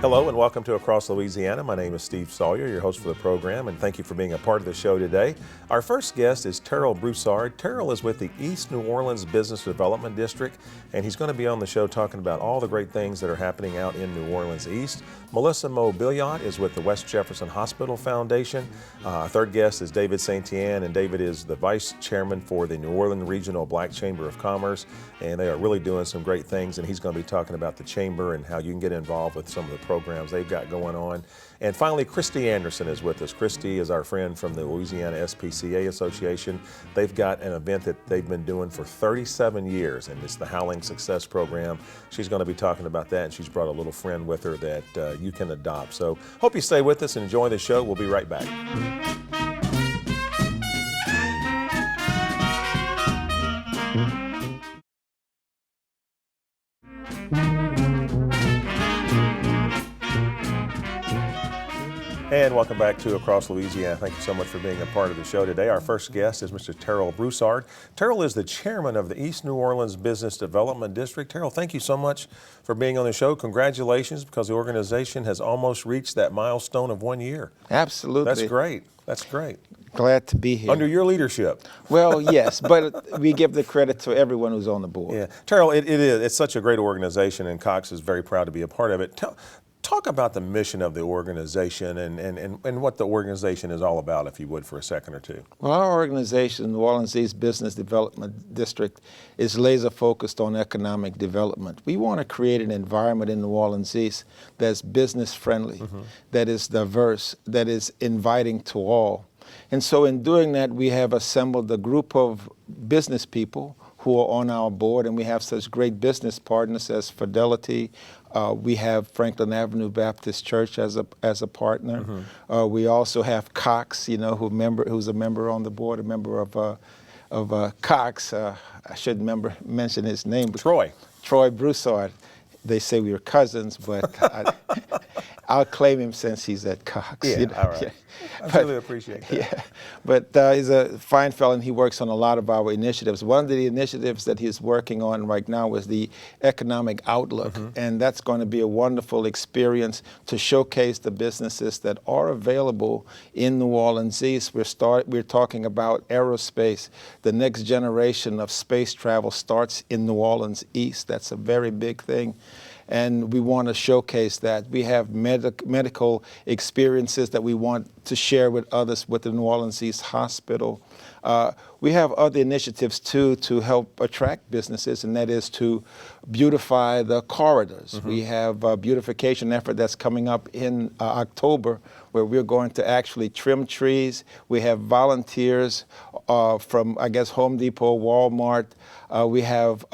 Hello and welcome to Across Louisiana. My name is Steve Sawyer, your host for the program, and thank you for being a part of the show today. Our first guest is Terrel Broussard. Terrel is with the East New Orleans Business Development District, and he's going to be on the show talking about all the great things that are happening out in New Orleans East. Melissa Mo-Billiot is with the West Jefferson Hospital Foundation. Our third guest is David Etienne, and David is the Vice Chairman for the New Orleans Regional Black Chamber of Commerce, and they are really doing some great things, and he's going to be talking about the chamber and how you can get involved with some of the programs they've got going on. And finally, Christie Anderson is with us. Christie is our friend from the Louisiana SPCA Association. They've got an event that they've been doing for 37 years, and it's the Howling Success Program. She's going to be talking about that, and she's brought a little friend with her that you can adopt. So hope you stay with us and enjoy the show. We'll be right back. And welcome back to Across Louisiana. Thank you so much for being a part of the show today. Our first guest is Mr. Terrel Broussard. Terrel is the chairman of the East New Orleans Business Development District. Terrel, thank you so much for being on the show. Congratulations, because the organization has almost reached that milestone of 1 year. Absolutely. That's great. That's great. Glad to be here. Under your leadership. Well, yes, but we give the credit to everyone who's on the board. Yeah, Terrel, it's such a great organization, and Cox is very proud to be a part of it. Talk about the mission of the organization and what the organization is all about, if you would, for a second or two. Well, our organization, New Orleans East Business Development District, is laser focused on economic development. We want to create an environment in New Orleans East that's business friendly, that is diverse, that is inviting to all. And so in doing that, we have assembled a group of business people who are on our board, and we have such great business partners as Fidelity. We have Franklin Avenue Baptist Church as a partner. We also have Cox, who's a member on the board, a member of Cox. I should mention his name. Troy Broussard. They say we were cousins, but I'll claim him since he's at Cox. Yeah, all right. Yeah. I really appreciate that. Yeah, but he's a fine fellow, and he works on a lot of our initiatives. One of the initiatives that he's working on right now is the economic outlook, and that's going to be a wonderful experience to showcase the businesses that are available in New Orleans East. We're talking about aerospace. The next generation of space travel starts in New Orleans East. That's a very big thing. And we want to showcase that. We have medical experiences that we want to share with others with the New Orleans East Hospital. We have other initiatives, too, to help attract businesses, and that is to beautify the corridors. We have a beautification effort that's coming up in October, where we're going to actually trim trees. We have volunteers from, I guess, Home Depot, Walmart. We have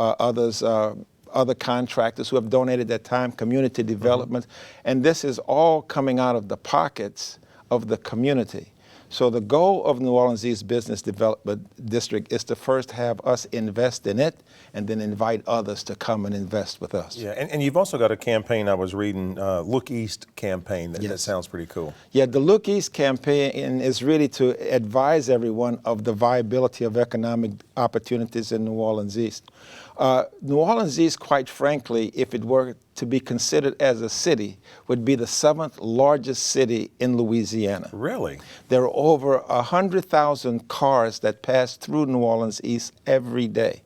other contractors who have donated their time, community development, and this is all coming out of the pockets of the community. So the goal of New Orleans East Business Development District is to first have us invest in it and then invite others to come and invest with us. Yeah, and you've also got a campaign I was reading, Look East campaign. That sounds pretty cool. Yeah, the Look East campaign is really to advise everyone of the viability of economic opportunities in New Orleans East. New Orleans East, quite frankly, if it were to be considered as a city, would be the 7th largest city in Louisiana. Really? There are over 100,000 cars that pass through New Orleans East every day.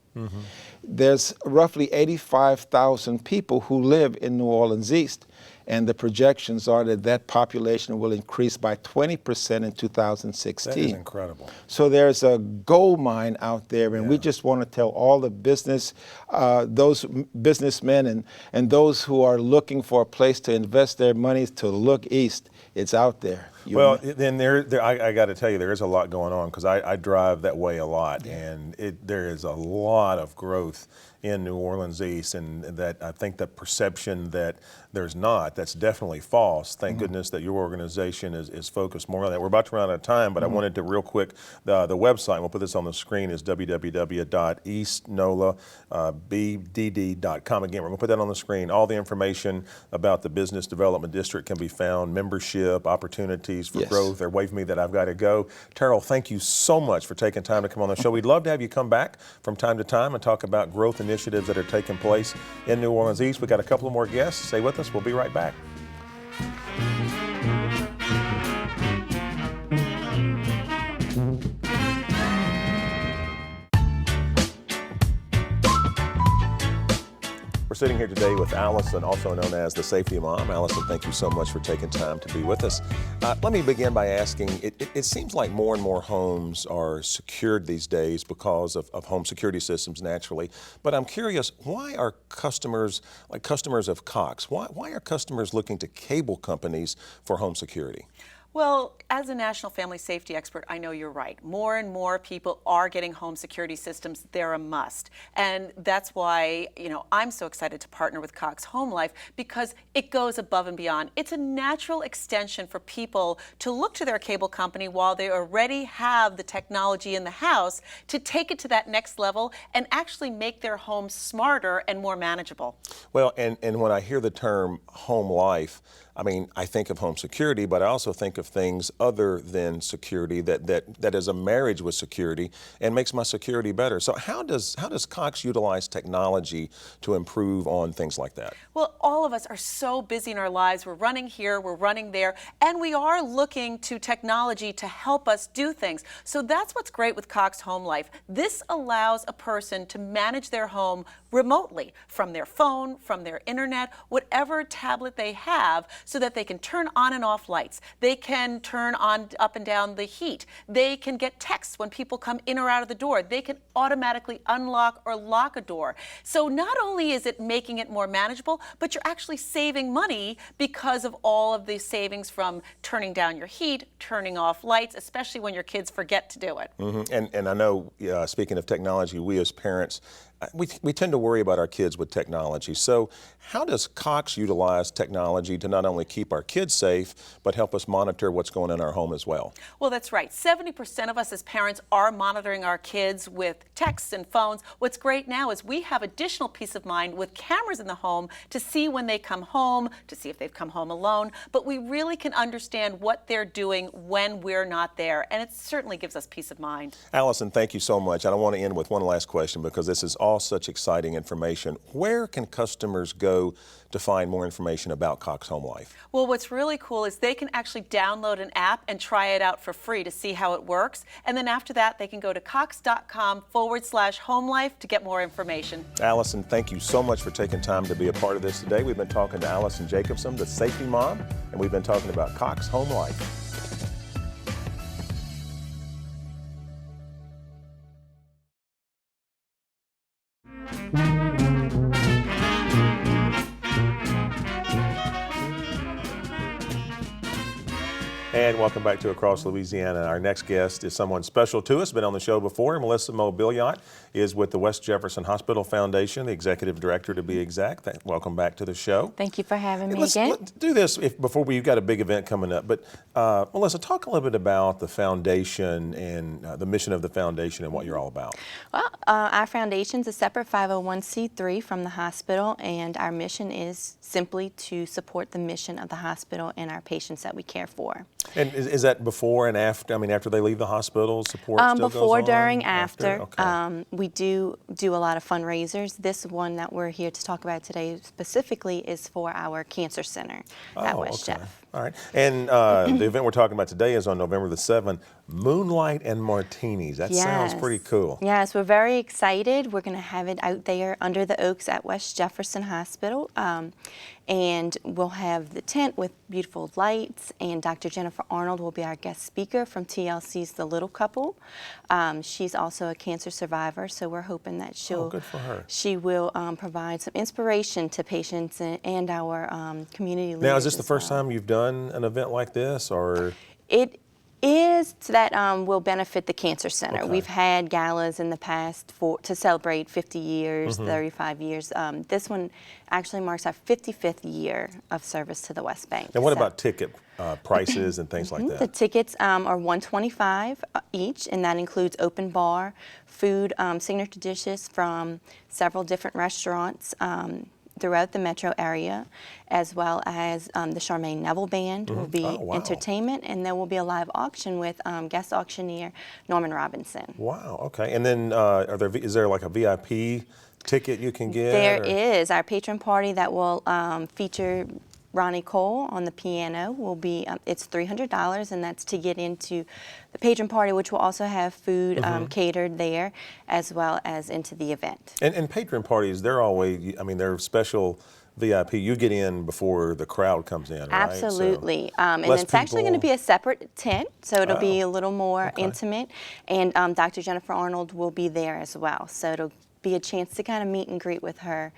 There's roughly 85,000 people who live in New Orleans East, and the projections are that that population will increase by 20% in 2016. That is incredible. So there's a gold mine out there, and we just want to tell all the those businessmen and those who are looking for a place to invest their money to look east. It's out there. Then I got to tell you, there is a lot going on, because I drive that way a lot, and there is a lot of growth in New Orleans East, and that I think the perception that there's not, that's definitely false. Thank goodness that your organization is focused more on that. We're about to run out of time, but I wanted to real quick, the website, we'll put this on the screen, is www.eastnolabdd.com. Again, we're going to put that on the screen. All the information about the Business Development District can be found, membership, opportunities for growth. They're waving me that I've got to go. Terrel, thank you so much for taking time to come on the show. We'd love to have you come back from time to time and talk about growth initiatives that are taking place in New Orleans East. We've got a couple of more guests. Stay with us. We'll be right back. We're sitting here today with Allison, also known as the Safety Mom. Allison, thank you so much for taking time to be with us. Let me begin by asking, it seems like more and more homes are secured these days because of home security systems naturally, but I'm curious, why are customers, like customers of Cox, why are customers looking to cable companies for home security? Well, as a national family safety expert, I know you're right. More and more people are getting home security systems. They're a must. And that's why, I'm so excited to partner with Cox Home Life because it goes above and beyond. It's a natural extension for people to look to their cable company while they already have the technology in the house to take it to that next level and actually make their home smarter and more manageable. Well, and when I hear the term home life, I mean, I think of home security, but I also think of things other than security that is a marriage with security and makes my security better. So how does Cox utilize technology to improve on things like that? Well, all of us are so busy in our lives. We're running here, we're running there, and we are looking to technology to help us do things. So that's what's great with Cox Home Life. This allows a person to manage their home remotely from their phone, from their internet, whatever tablet they have, so that they can turn on and off lights. They can turn on up and down the heat. They can get texts when people come in or out of the door. They can automatically unlock or lock a door. So not only is it making it more manageable, but you're actually saving money because of all of the savings from turning down your heat, turning off lights, especially when your kids forget to do it. Mm-hmm. And I know, speaking of technology, we as parents, we tend to worry about our kids with technology. So how does Cox utilize technology to not only keep our kids safe, but help us monitor what's going on in our home as well? Well, that's right. 70% of us as parents are monitoring our kids with texts and phones. What's great now is we have additional peace of mind with cameras in the home to see when they come home, to see if they've come home alone. But we really can understand what they're doing when we're not there. And it certainly gives us peace of mind. Allison, thank you so much. And I want to end with one last question because this is all such exciting information. Where can customers go to find more information about Cox Home Life? Well, what's really cool is they can actually download an app and try it out for free to see how it works. And then after that, they can go to cox.com/homelife to get more information. Allison, thank you so much for taking time to be a part of this today. We've been talking to Allison Jacobson, the Safety Mom, and we've been talking about Cox Home Life. And welcome back to Across Louisiana. Our next guest is someone special to us, been on the show before. Melissa Mo-Billiot is with the West Jefferson Hospital Foundation, the executive director to be exact. Welcome back to the show. Thank you for having me again. Let's do this before we've got a big event coming up. But Melissa, talk a little bit about the foundation and the mission of the foundation and what you're all about. Well, our foundation's a separate 501c3 from the hospital, and our mission is simply to support the mission of the hospital and our patients that we care for. And is that before and after? I mean, after they leave the hospital, support still goes on? Before, during, after. Okay. We do a lot of fundraisers. This one that we're here to talk about today specifically is for our cancer center at West Jeff. All right. And the event we're talking about today is on November the 7th, Moonlight and Martinis. That sounds pretty cool. Yes, we're very excited. We're going to have it out there under the oaks at West Jefferson Hospital. And we'll have the tent with beautiful lights, and Dr. Jennifer Arnold will be our guest speaker from TLC's The Little Couple. She's also a cancer survivor, so we're hoping that good for her. She will provide some inspiration to patients and our community leaders. Now, is this the first time you've done an event like this, or? It is that will benefit the Cancer Center. Okay. We've had galas in the past to celebrate 50 years, 35 years. This one actually marks our 55th year of service to the West Bank. And what about ticket prices and things like that? The tickets are $125 each, and that includes open bar, food, signature dishes from several different restaurants throughout the metro area, as well as the Charmaine Neville Band will be entertainment, and there will be a live auction with guest auctioneer Norman Robinson. Wow, okay. And then is there like a VIP ticket you can get? There is. Our patron party that will feature Ronnie Cole on the piano will be, it's $300, and that's to get into the patron party, which will also have food catered there, as well as into the event. And patron parties, they're always, I mean, they're special VIP. You get in before the crowd comes in, right? Absolutely. So And it's actually going to be a separate tent, so it'll be a little more intimate. And Dr. Jennifer Arnold will be there as well. So it'll be a chance to kind of meet and greet with her.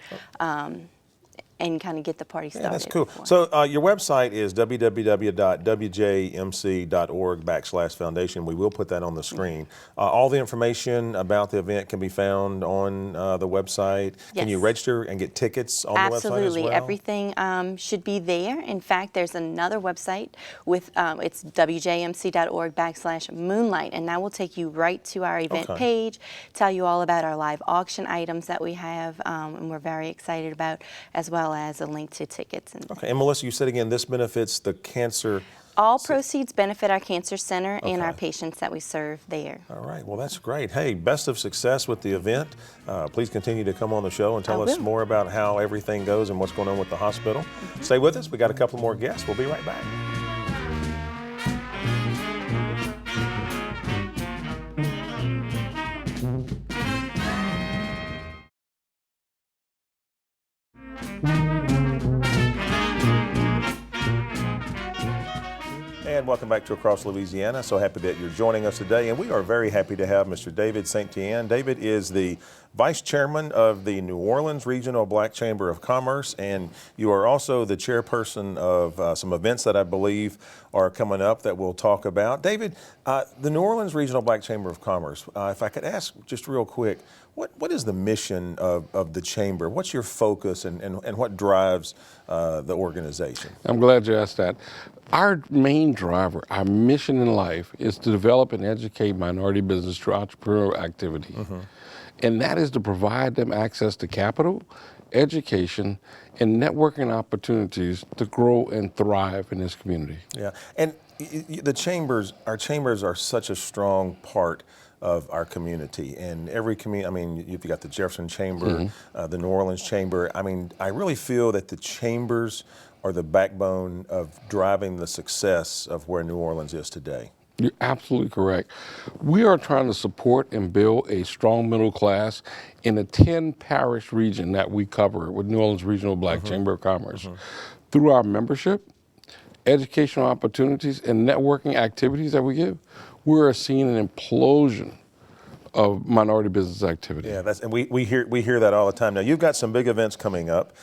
And kind of get the party started. Yeah, that's cool. So your website is www.wjmc.org/foundation. We will put that on the screen. All the information about the event can be found on the website. Yes. Can you register and get tickets on the website as well? Absolutely. Everything should be there. In fact, there's another website with, it's wjmc.org/moonlight, and that will take you right to our event page, tell you all about our live auction items that we have, and we're very excited about, as well as a link to tickets. Okay, and Melissa, you said again, this benefits the cancer. All proceeds benefit our cancer center and our patients that we serve there. All right, well, that's great. Hey, best of success with the event. Please continue to come on the show and tell us more about how everything goes and what's going on with the hospital. Stay with us. We got a couple more guests. We'll be right back. And welcome back to Across Louisiana. So happy that you're joining us today. And we are very happy to have Mr. David St. Etienne. David is the Vice Chairman of the New Orleans Regional Black Chamber of Commerce. And you are also the chairperson of some events that I believe are coming up that we'll talk about. David, the New Orleans Regional Black Chamber of Commerce, if I could ask just real quick, what is the mission of the chamber? What's your focus and what drives the organization? I'm glad you asked that. Our main driver, our mission in life, is to develop and educate minority business through entrepreneurial activity. And that is to provide them access to capital, education, and networking opportunities to grow and thrive in this community. Yeah, and the chambers, our chambers are such a strong part of our community, and every community, I mean, you've got the Jefferson Chamber, the New Orleans Chamber. I mean, I really feel that the chambers are the backbone of driving the success of where New Orleans is today. You're absolutely correct. We are trying to support and build a strong middle class in a 10-parish region that we cover with New Orleans Regional Black Chamber of Commerce. Through our membership, educational opportunities, and networking activities that we give, we're seeing an implosion of minority business activity. Yeah, and we hear that all the time. Now, you've got some big events coming up.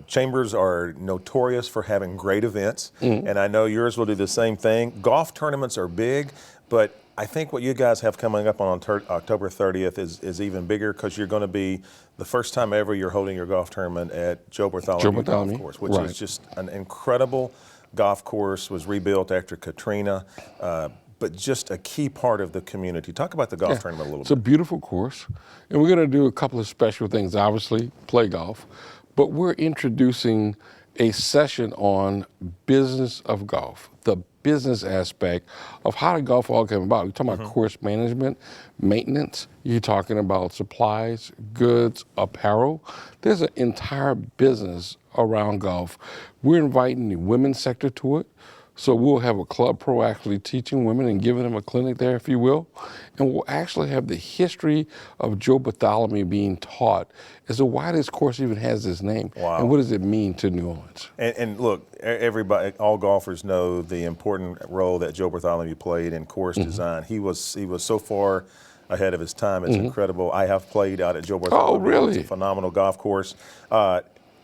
Chambers are notorious for having great events, and I know yours will do the same thing. Golf tournaments are big, but I think what you guys have coming up on October 30th is even bigger, because you're going to be the first time ever you're holding your golf tournament at Joe Bartholomew Golf Course, which is just an incredible golf course. Was rebuilt after Katrina. But just a key part of the community. Talk about the golf tournament a little bit. It's a beautiful course, and we're going to do a couple of special things. Obviously, play golf, but we're introducing a session on business of golf, the business aspect of how the golf all came about. You're talking about course management, maintenance. You're talking about supplies, goods, apparel. There's an entire business around golf. We're inviting the women's sector to it. So we'll have a club pro actually teaching women and giving them a clinic there, if you will. And we'll actually have the history of Joe Bartholomew being taught as to why this course even has this name. Wow. And what does it mean to New Orleans. And look, everybody, all golfers know the important role that Joe Bartholomew played in course design. He was so far ahead of his time. It's incredible. I have played out at Joe Bartholomew. Oh, really? It's a phenomenal golf course.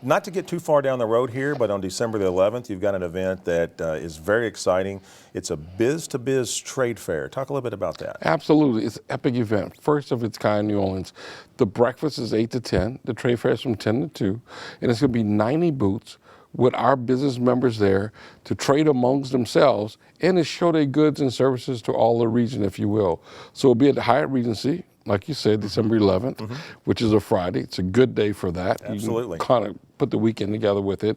Not to get too far down the road here, but on December the 11th, you've got an event that is very exciting. It's a biz-to-biz trade fair. Talk a little bit about that. Absolutely. It's an epic event, first of its kind in New Orleans. The breakfast is 8 to 10. The trade fair is from 10 to 2. And it's going to be 90 booths with our business members there to trade amongst themselves and to show their goods and services to all the region, if you will. So it'll be at the Hyatt Regency, like you said, December 11th, which is a Friday. It's a good day for that. Absolutely. You can kind of put the weekend together with it,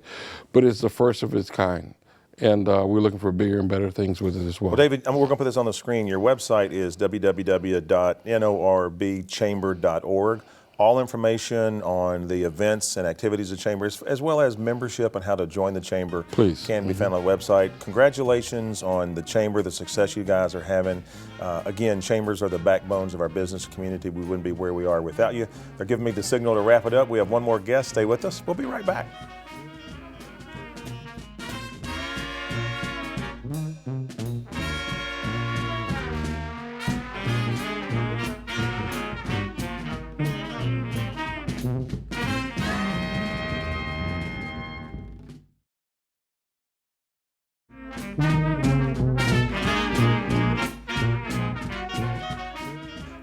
but it's the first of its kind. And we're looking for bigger and better things with it as well. Well, David, we're going to put this on the screen. Your website is www.norbchamber.org. all information on the events and activities of the chamber, as well as membership and how to join the chamber, Please. can be found on the website. Congratulations on the chamber, the success you guys are having. Again, chambers are the backbones of our business community. We wouldn't be where we are without you. They're giving me the signal to wrap it up. We have one more guest. Stay with us. We'll be right back.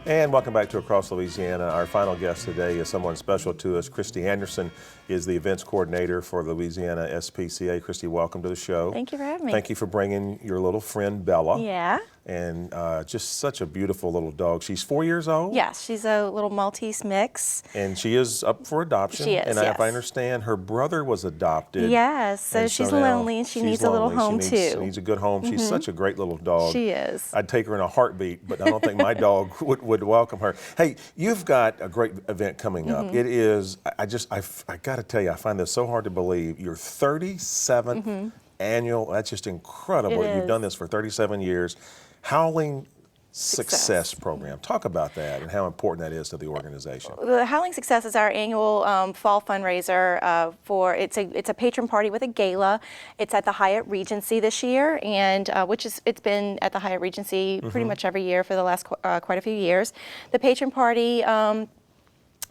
And welcome back to Across Louisiana. Our final guest today is someone special to us. Christie Anderson is the events coordinator for Louisiana SPCA. Christie, welcome to the show. Thank you for having me. Thank you for bringing your little friend Bella. Yeah. And just such a beautiful little dog. She's 4 years old? Yes, she's a little Maltese mix. And she is up for adoption. She is, and yes. if I understand, her brother was adopted. Yes, so And she's now lonely and she she's needs a little lonely. home She needs, too. needs a good home. She's such a great little dog. She is. I'd take her in a heartbeat, but I don't think my dog would welcome her. Hey, you've got a great event coming up. It is, I got to tell you, I find this so hard to believe. Your 37th annual, that's just incredible. It You've is. done this for 37 years. Howling Success Program. Talk about that and how important that is to the organization. The Howling Success is our annual fall fundraiser for it's a patron party with a gala. It's at the Hyatt Regency this year, and it's been at the Hyatt Regency pretty much every year for the last quite a few years. The patron party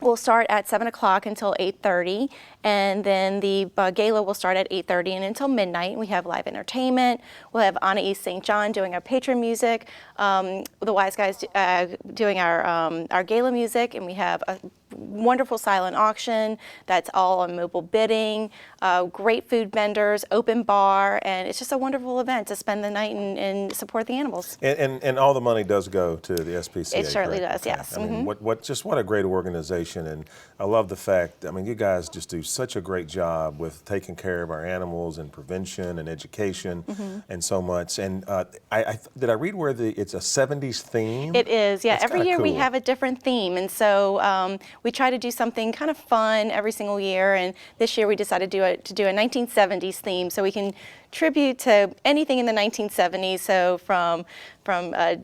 will start at 7 o'clock until 8:30, and then the gala will start at 8:30 and until midnight. We have live entertainment. We'll have Anna St. John doing our patron music, the Wise Guys doing our gala music, and we have a wonderful silent auction that's all on mobile bidding, great food vendors, open bar, and it's just a wonderful event to spend the night and support the animals. And all the money does go to the SPCA. It certainly correct? does, yes. I mean, what a great organization, and I love the fact. I mean, you guys just do such a great job with taking care of our animals and prevention and education and so much. And did I read where it's a 70s theme? It is, yeah. That's Every kinda year we cool. have a different theme, and so we try to do something kind of fun every single year. And this year we decided to do a 1970s theme, so we can tribute to anything in the 1970s. So from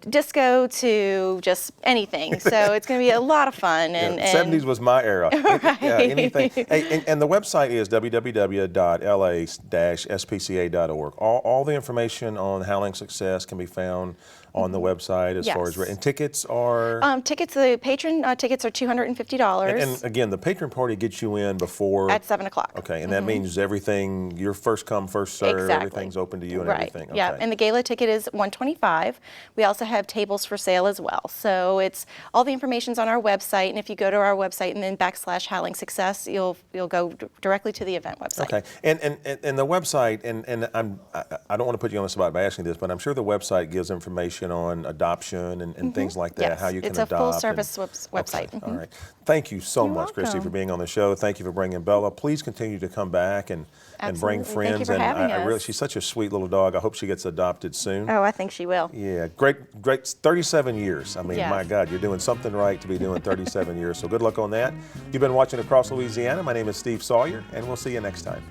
disco to just anything. So it's going to be a lot of fun. And, Yeah, 70s was my era. Right. Yeah, anything. Hey, and the website is www.la-spca.org. All the information on Howling Success can be found on the website as far as, Yes. and tickets are? The patron tickets are $250. And again, the patron party gets you in before? At 7 o'clock. Okay, and that means everything, you're first come, first serve, Exactly. everything's open to you and Right. everything. Yeah, Okay. and the gala ticket is $125. We also have tables for sale as well. So it's all the information's on our website, and if you go to our website and then /Howling Success, you'll go directly to the event website. Okay, and the website, and I don't want to put you on the spot by asking this, but I'm sure the website gives information on adoption and things like that, Yes, how you can it's a adopt. full-service website. Okay, all right. Thank you so You're much, Christie, for welcome. being on the show. Thank you for bringing Bella. Please continue to come back and bring Absolutely. Thank you friends. for and having I really, us. she's such a sweet little dog. I hope she gets adopted soon. Oh, I think she will. Yeah, great, 37 years. I mean, Yes. my God, you're doing something right to be doing 37 years. So good luck on that. You've been watching Across Louisiana. My name is Steve Sawyer, and we'll see you next time.